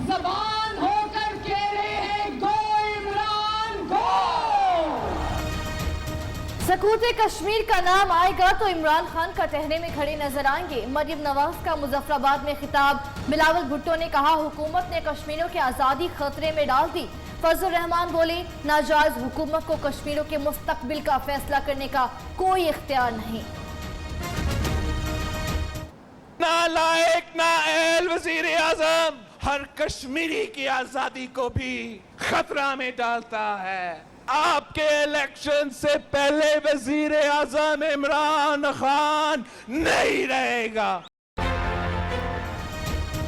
जबान होकर कह रहे हैं गो इमरान गो। सकूते कश्मीर का नाम आएगा तो इमरान खान का टहने में खड़े नजर आएंगे। मरियम नवाज का मुजफ्फराबाद में खिताब। बिलावल भुट्टो ने कहा हुकूमत ने कश्मीरियों की आजादी खतरे में डाल दी। फजल रहमान बोले नाजायज हुकूमत को कश्मीरियों के मुस्तकबिल का फैसला करने का कोई इख्तियार नहीं। नालायक नाअहल वजीर आजम हर कश्मीरी की आजादी को भी खतरा में डालता है। आपके इलेक्शन से पहले वजीर आजम इमरान खान नहीं रहेगा।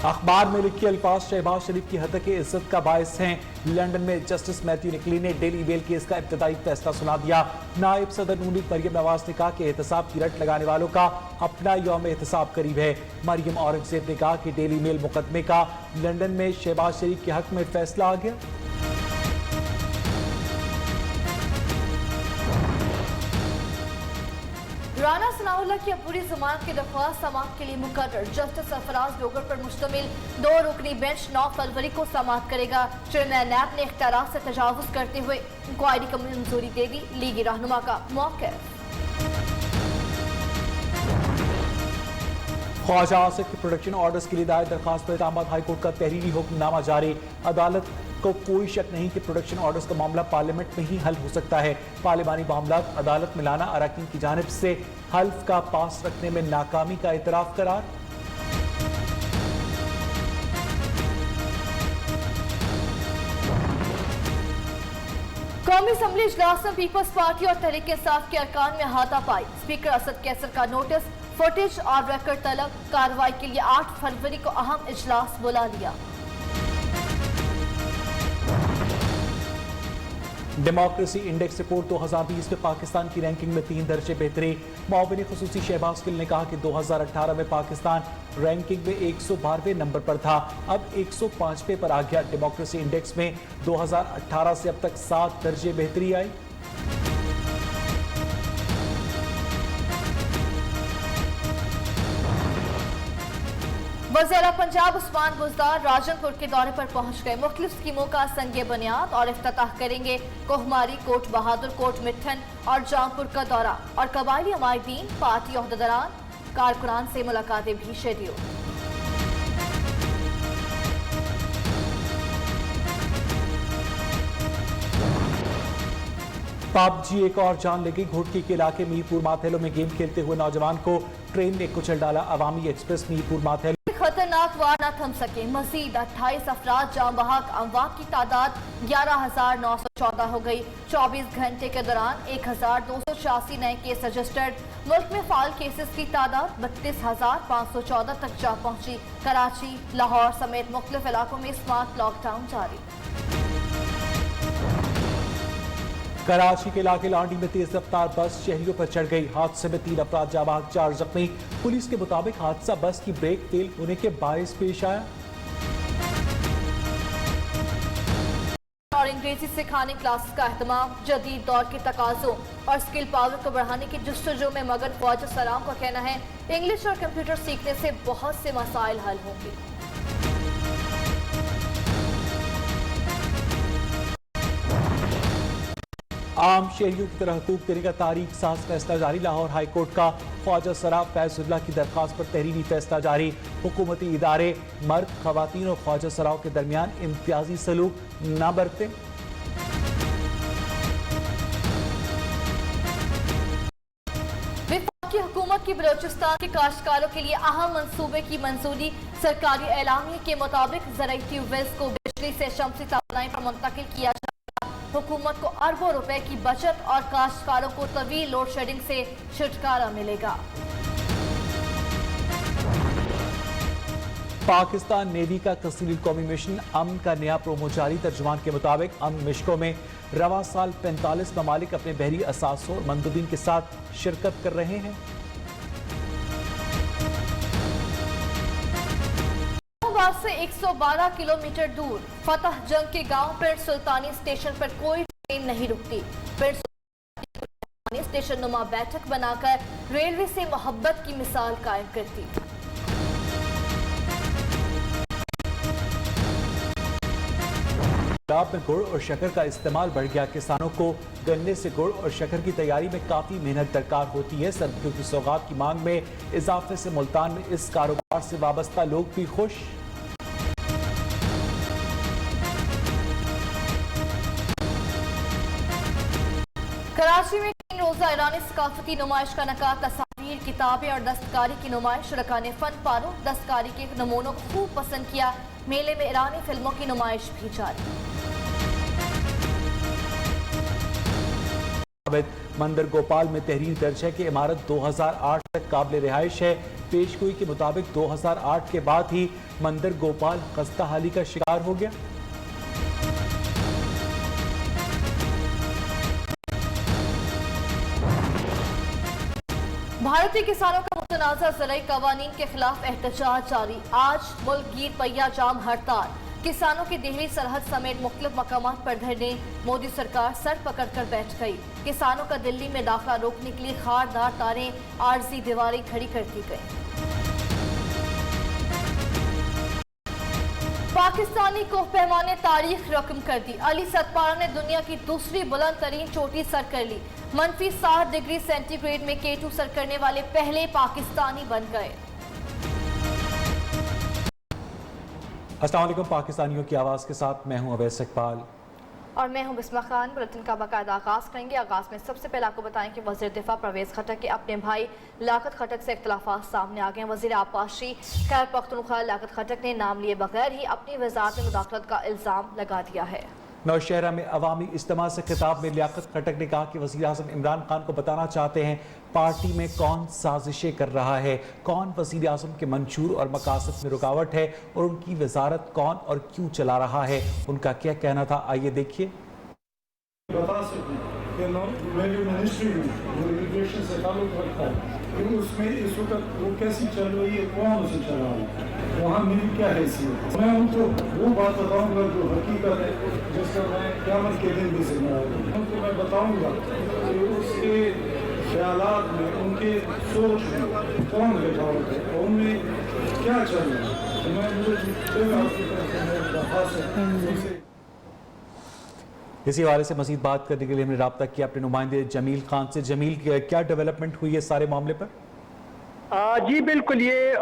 अखबार में लिखे अल्फाज शहबाज शरीफ की हतक इज्जत का बायस हैं। लंदन में जस्टिस मैथ्यू निकली ने डेली मेल केस का इब्तदाई फैसला सुना दिया। नायब सदर नून लीग मरियम नवाज ने कहा कि एहतसाब की रट लगाने वालों का अपना यौम एहतसाब करीब है। मरियम औरंगजेब ने कहा कि डेली मेल मुकदमे का लंदन में शहबाज शरीफ के हक में फैसला आ गया। राना सनाउल्लाह की अपूरी जमानत की दरख्वास्त समाअत के लिए मुकर्रर। जस्टिस सरफराज डोगर पर मुश्तमिल 2 रुकनी बेंच 9 फरवरी को समाअत करेगा। चेयरमैन नैब ने इख्तियारात से तजावुज करते हुए इंक्वायरी को मंजूरी दे दी। लीगी रहनुमा का मौक़िफ़। ख्वाजा आसिफ के प्रोटेक्शन ऑर्डर्स के लिए दायर दरखास्त पर इस्लामाबाद हाईकोर्ट का तहरीरी हुक्मनामा जारी। अदालत को कोई शक नहीं कि प्रोटेक्शन ऑर्डर्स का मामला पार्लियामेंट में ही हल हो सकता है। पार्लियामानी मामला अदालत में लाना अरकान की जानिब से हल्फ का पास रखने में नाकामी का इतराफ करार। कौमी असम्बली इजलास में पीपल्स पार्टी और तहरीक इंसाफ के अरकान में हाथापाई। स्पीकर असद कैसर का नोटिस, फुटेज और रिकॉर्ड तलब। कार्रवाई के लिए 8 फरवरी को अहम इजलास बुला लिया। डेमोक्रेसी इंडेक्स रिपोर्ट 2020 में पाकिस्तान की रैंकिंग में 3 दर्जे बेहतरी। मुआविन खुसूसी शहबाज गिल ने कहा कि 2018 में पाकिस्तान रैंकिंग में 112वें नंबर पर था, अब 105वें पर आ गया। डेमोक्रेसी इंडेक्स में 2018 से अब तक 7 दर्जे बेहतरी आई। वज़ीर पंजाब उस्मान बुज़दार राजनपुर के दौरे पर पहुंच गए। मुख्तलिफ स्कीमों का संगे बुनियाद और इफ्तिताह करेंगे। कोहमारी, कोट बहादुर, कोट मिठन और जामपुर का दौरा और कबायली अमायदीन, पार्टी ओहदेदारान, कारकुनान से मुलाकातें भी शेड्यूल। पबजी एक और जान लेगी। घोटकी के इलाके मीरपुर माथेलो में गेम खेलते हुए नौजवान को ट्रेन ने कुचल डाला। अवामी एक्सप्रेस मीरपुर माथेलो खतरनाक वार न थम सके। मजीद 28 अफराद जाम बहक, अमवात की तादाद 11,914 हो गई। 24 घंटे के दौरान 1,286 नए केस रजिस्टर्ड। मुल्क में फाल केसेस की तादाद 32,514 तक जा पहुंची। कराची, लाहौर समेत मुख्तलिफ इलाकों में स्मार्ट लॉकडाउन जारी। कराची के इलाके लांडी में तेज रफ्तार बस शहरियों पर चढ़ गई। हादसे में 3 अफराद जाँ बहक, 4 जख्मी। पुलिस के मुताबिक हादसा बस की ब्रेक फेल होने के बायस पेश आया। और अंग्रेजी सिखाने क्लासेस का एहतमाम जदीद दौर के तकाजों और स्किल पावर को बढ़ाने की जस्तजू में मगन फौज सलाम का कहना है इंग्लिश और कंप्यूटर सीखने से बहुत से मसाइल हल होंगे। आम शहरियों की तरह हकूक देने का तारीख साज फैसला जारी। लाहौर हाई कोर्ट का ख्वाजा सराफ फैजुल्लाह की दरखास्त पर तहरीरी फैसला जारी। हुकूमती इदारे मर्द, खवातीन और ख्वाजा सराफ के दरमियान इम्तियाजी सलूक न बरतें। वफाकी हुकूमत की बलोचिस्तान के काश्तकारों के लिए अहम मंसूबे की मंजूरी। सरकारी एलामिया के मुताबिक ज़राइती वेल्स को बिजली से शमसी तवानाई पर मुंतकिल किया जाएगा। हुकूमत को अरबों रुपए की बचत और काश्तकारों को तवील लोड शेडिंग से छुटकारा मिलेगा। पाकिस्तान नेवी का कसीर कौमी मिशन अमन का नया प्रोमो जारी। तर्जुमान के मुताबिक अमन मिशकों में रवा साल 45 ममालिक अपने बहरी असासों और मंदूबीन के साथ शिरकत कर रहे हैं। से 112 किलोमीटर दूर फतह जंग के गांव पिंड सुल्तानी स्टेशन पर कोई ट्रेन नहीं रुकती। पिंड सुल्तानी स्टेशन नुमा बैठक बनाकर रेलवे से मोहब्बत की मिसाल कायम करती। पंजाब में गुड़ और शक्कर का इस्तेमाल बढ़ गया। किसानों को गन्ने से गुड़ और शक्कर की तैयारी में काफी मेहनत दरकार होती है। सर्दियों की सौगात की मांग में इजाफे से मुल्तान में इस कारोबार से वाबस्ता लोग भी खुश। कराची में 3 रोजा ईरानी सकाफती नुमाइश का नकाद, तस्वीर, किताबें और दस्तकारी की नुमाइश। शुरका ने फन पारों दस्तकारी के नमूनों को खूब पसंद किया। मेले में ईरानी फिल्मों की नुमाइश भी जारी। मंदिर गोपाल में तहरीर दर्ज है कि इमारत 2008 तक काबिल रिहाइश है। पेशगोई के मुताबिक 2008 के बाद ही मंदिर गोपाल खस्ता हाली का शिकार हो गया। भारतीय किसानों का मुतनाज़ा ज़राई कवानीन के खिलाफ एहतजाज जारी। आज मुल्क गीर पहिया जाम हड़ताल। किसानों की दिल्ली सरहद समेत मुख्तलिफ मकामात पर धरने। मोदी सरकार सर पकड़ कर बैठ गई। किसानों का दिल्ली में दाखिला रोकने के लिए खारदार तारें, आरजी दीवारें खड़ी कर दी गई। पाकिस्तानी कोहपैमा ने तारीख रकम कर दी। अली सतपारा ने दुनिया की दूसरी बुलंद तरीन चोटी सर कर ली। -60 डिग्री सेंटीग्रेड में K2 सर करने वाले पहले पाकिस्तानी बन गए। अस्सलाम वालेकुम। पाकिस्तानियों की आवाज़ के साथ मैं हूं अवैस इकबाल और मैं हूं बिस्मा खान। बुलेटिन का बाकायदा आगाज करेंगे। आगाज में सबसे पहले आपको बताएं कि वज़ीर दिफा परवेज खटक के अपने भाई लियाकत खटक से इख्तिलाफात सामने आ गए। वज़ीर आबपाशी खैबर पख्तूनख्वा लियाकत खटक ने नाम लिए बगैर ही अपनी वज़ारत में मुदाखलत का इल्ज़ाम लगा दिया है। नौशहरा में अवामी इज्तिमा से खिताब में लियाकत खटक ने कहा कि वज़ीर आज़म इमरान खान को बताना चाहते हैं पार्टी में कौन साजिशें कर रहा है, कौन वज़ीर आज़म के मंशूर और मकासद में रुकावट है और उनकी वजारत कौन और क्यों चला रहा है। उनका क्या कहना था, आइए देखिए। बता सकूं कि मैं जो मिनिस्ट्री हूँ जो इमिग्रेशन से ताल्लुक़ रखता है कि उसमें इस वक्त वो कैसी चल रही है, कौन उसे चला रहा है, वहाँ मेरी क्या हैसियत। मैं उनको वो बात बताऊँगा जो हकीकत है, जिसका मैं क़यामत के दिन भी जिम्मेदार हूँ। उनको मैं बताऊँगा कि उसके ख्यालात में, उनके सोच में कौन रुकावट है और उनमें क्या चल रहा है। तो मैं मुझे इसी हवाले से मजीद बात करने के लिए हमने रब्ता किया अपने नुमाइंदे जमील खान से। जमील, क्या डेवलपमेंट हुई है सारे मामले पर? जी बिल्कुल, ये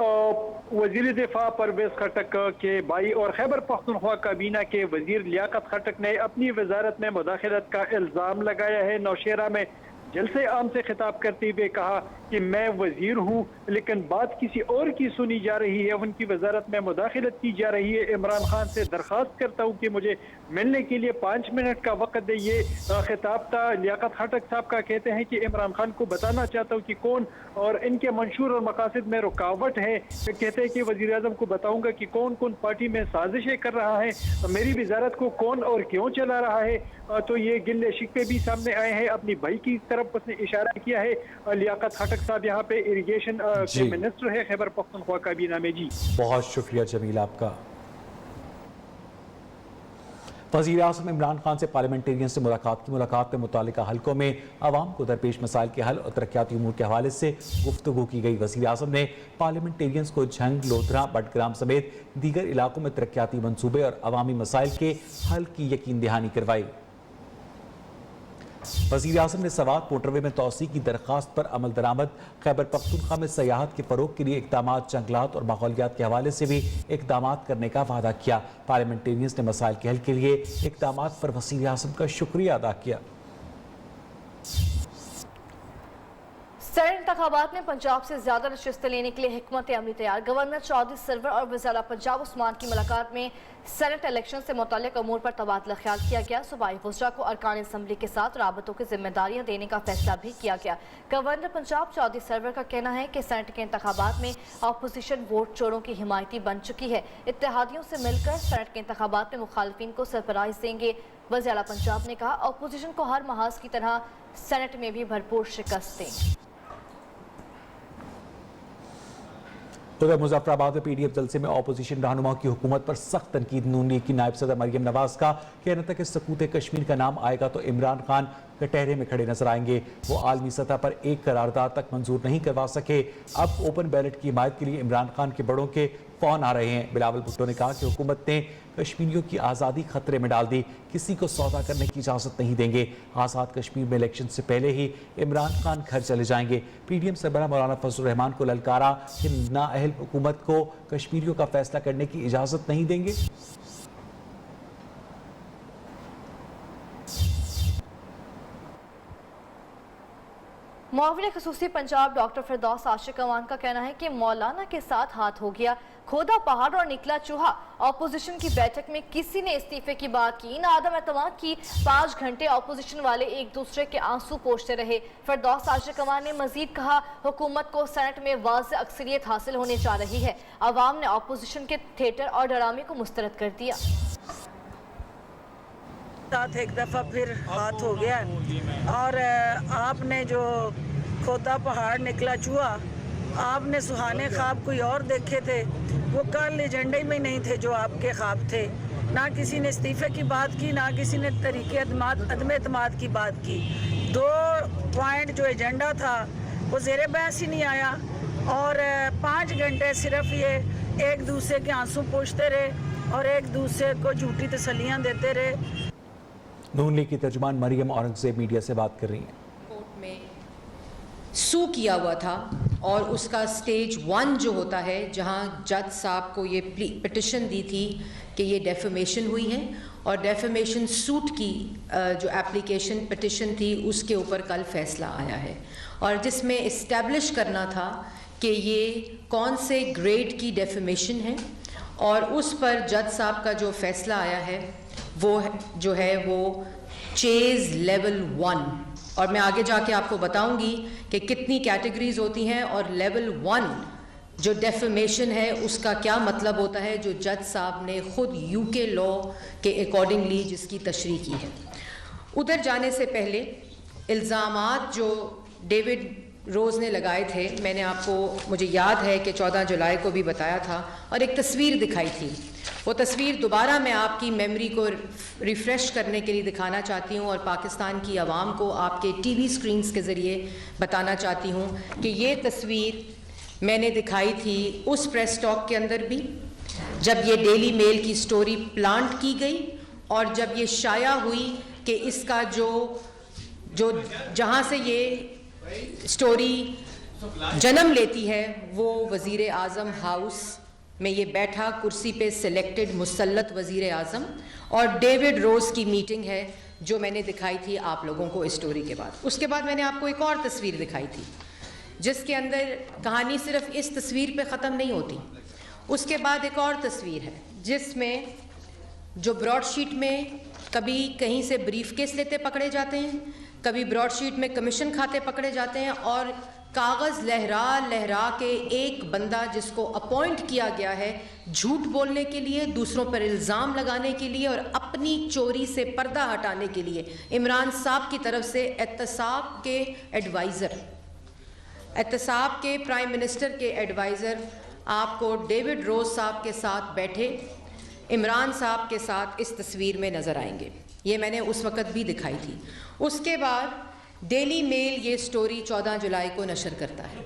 वजीर दिफा परवेज खटक के भाई और खैबर पख्तूनख्वा काबीना के वजीर लियाकत खटक ने अपनी वजारत में मुदाखलत का इल्ज़ाम लगाया है। नौशहरा में जलसे आम से खिताब करते हुए कहा कि मैं वजीर हूँ लेकिन बात किसी और की सुनी जा रही है, उनकी वजारत में मुदाखलत की जा रही है। इमरान खान से दरख्वास्त करता हूँ कि मुझे मिलने के लिए 5 मिनट का वक्त दे। ये खिताब था लियाकत खटक साहब का। कहते हैं कि इमरान खान को बताना चाहता हूँ कि कौन और इनके मंशूर और मकासद में रुकावट है। कहते हैं कि वज़ीर आज़म को बताऊँगा कि कौन कौन पार्टी में साजिशें कर रहा है, मेरी वजारत को कौन और क्यों चला रहा है। तो ये गिले शिकवे भी सामने आए हैं। अपनी भाई की तरफ उसने इशारा किया है। लियाकत खटक साहब यहाँ पे इरिगेशन के मिनिस्टर है खैबर पख्तूनख्वा काबीना में। जी बहुत शुक्रिया जमील आपका। वज़ीर आज़म इमरान खान से पार्लियामेंटेरियन से मुलाकात में मुतालिका हलकों में आवाम को दरपेश मसाइल के हल और तरक्याती उमूर के हवाले से गुफ्तगू की गई। वज़ीर आज़म ने पार्लियामेंटेरियंस को झंग, लोधरा, बटग्राम समेत दीगर इलाकों में तरक्याती मनसूबे और अवामी मसाइल के हल की यकीन दहानी करवाई। वज़ीर आज़म ने सवात मोटरवे में तोसी की दरख्वास्त पर अमल दरामद, खैबर पख्तूनख्वा में सयाहत के फ़रोग के लिए इक़दामात, जंगलात और माहौलियात के हवाले से भी इक़दामात करने का वादा किया। पार्लियामेंटेरियंस ने मसाइल के हल के लिए इक़दामात पर वज़ीर आज़म का शुक्रिया अदा किया। सेनेट इंतखाबात में पंजाब से ज्यादा नशिस्तें लेने के लिए हिकमत अमली तैयार। गवर्नर चौधरी सरवर और वज़ीर पंजाब उस्मान की मुलाकात में सेनेट इलेक्शन से मुतल्लिक़ अमूर पर तबादला ख्याल किया गया। सूबाई वज़रा को अरकान असम्बली के साथ राबतों की जिम्मेदारियां देने का फैसला भी किया गया। गवर्नर पंजाब चौधरी सरवर का कहना है कि सेनेट के इंतखाबात में अपोजिशन वोट चोरों की हिमायती बन चुकी है। इत्तेहादियों से मिलकर सेनेट के इंतखाबात में मुखालिफिन को सरप्राइज देंगे। वज़ीर पंजाब ने कहा अपोजिशन को हर महाज की तरह सेनेट में भी भरपूर शिकस्त दें। उधर मुजफ्फराबाद में पीडीएफ जलसे में अपोजिशन रहनुमाओं की हुकूमत पर सख्त तनकीद। नून लीग की नायब सदर मरियम नवाज का कहना था कि सकूत कश्मीर का नाम आएगा तो इमरान खान कटहरे में खड़े नजर आएंगे। वो आलमी सतह पर एक करारदाद तक मंजूर नहीं करवा सके। अब ओपन बैलेट की हिमायत के लिए इमरान खान के बड़ों के फोन आ रहे हैं। बिलावल भुट्टो ने कहा कि हुकूमत ने कश्मीरियों की आज़ादी खतरे में डाल दी, किसी को सौदा करने की इजाज़त नहीं देंगे। आज़ाद कश्मीर में इलेक्शन से पहले ही इमरान खान घर चले जाएंगे। PDM सरबराह मौलाना फजल रहमान को ललकारा कि नाअहल हुकूमत को कश्मीरियों का फैसला करने की इजाज़त नहीं देंगे। मुआविन खसूसी पंजाब डॉक्टर फिरदौस आशिक अवान का कहना है कि मौलाना के साथ हाथ हो गया, खोदा पहाड़ और निकला चूहा। ऑपोजिशन की बैठक में किसी ने इस्तीफे की बात की ना आदम एतमाद की। 5 घंटे ऑपोजिशन वाले एक दूसरे के आंसू पोंछते रहे। फिरदौस आशिक अवान ने मजीद कहा, हुकूमत को सेनेट में वाज़ेह अक्सरियत हासिल होने जा रही है। अवाम ने ऑपोजिशन के थिएटर और ड्रामे को मुस्तरद कर दिया। साथ एक दफ़ा फिर हाथ हो गया और आपने जो खोदा पहाड़ निकला चूहा, आपने सुहाने ख्वाब कोई और देखे थे, वो कल एजेंडे में नहीं थे जो आपके ख्वाब थे। ना किसी ने इस्तीफे की बात की, ना किसी ने तरीके अदम एतमाद की बात की। 2 पॉइंट जो एजेंडा था वो ज़ेरे बहस ही नहीं आया और 5 घंटे सिर्फ ये एक दूसरे के आंसू पोंछते रहे और एक दूसरे को झूठी तसल्लियाँ देते रहे। नून लीग की तर्जुमान मरियम औरंगजेब मीडिया से बात कर रही हैं। कोर्ट में सू किया हुआ था और उसका स्टेज 1 जो होता है, जहां जज साहब को ये पिटिशन दी थी कि ये डेफेमेशन हुई है और डेफेमेशन सूट की जो एप्लीकेशन पिटिशन थी उसके ऊपर कल फैसला आया है और जिसमें इस्टेब्लिश करना था कि ये कौन से ग्रेड की डेफेमेशन है और उस पर जज साहब का जो फैसला आया है वो जो है वो चेज लेवल 1 और मैं आगे जाके आपको बताऊंगी कि कितनी कैटेगरीज होती हैं और लेवल 1 जो डेफेमेशन है उसका क्या मतलब होता है, जो जज साहब ने खुद यूके लॉ के अकॉर्डिंगली जिसकी तशरीह की है। उधर जाने से पहले इल्ज़ामात जो डेविड रोज़ ने लगाए थे, मैंने आपको, मुझे याद है कि 14 जुलाई को भी बताया था और एक तस्वीर दिखाई थी। वो तस्वीर दोबारा मैं आपकी मेमोरी को रिफ़्रेश करने के लिए दिखाना चाहती हूँ और पाकिस्तान की आवाम को आपके टीवी स्क्रीन्स के ज़रिए बताना चाहती हूँ कि ये तस्वीर मैंने दिखाई थी उस प्रेस टॉक के अंदर भी, जब ये डेली मेल की स्टोरी प्लांट की गई और जब ये शाया हुई कि इसका जो जहाँ से ये स्टोरी जन्म लेती है वो वज़ीर आज़म हाउस में ये बैठा कुर्सी पे सिलेक्टेड मुसल्लत वज़ीर आज़म और डेविड रोज़ की मीटिंग है जो मैंने दिखाई थी आप लोगों को इस स्टोरी के बाद। उसके बाद मैंने आपको एक और तस्वीर दिखाई थी जिसके अंदर कहानी सिर्फ इस तस्वीर पे ख़त्म नहीं होती। उसके बाद एक और तस्वीर है जिसमें जो ब्रॉडशीट में कभी कहीं से ब्रीफकेस लेते पकड़े जाते हैं, कभी ब्रॉडशीट में कमीशन खाते पकड़े जाते हैं और कागज़ लहरा लहरा के एक बंदा जिसको अपॉइंट किया गया है झूठ बोलने के लिए, दूसरों पर इल्ज़ाम लगाने के लिए और अपनी चोरी से पर्दा हटाने के लिए, इमरान साहब की तरफ से एहतसाब के एडवाइज़र, एहतसाब के प्राइम मिनिस्टर के एडवाइज़र आपको डेविड रोज़ साहब के साथ बैठे इमरान साहब के साथ इस तस्वीर में नज़र आएंगे। ये मैंने उस वक़्त भी दिखाई थी। उसके बाद डेली मेल ये स्टोरी 14 जुलाई को नशर करता है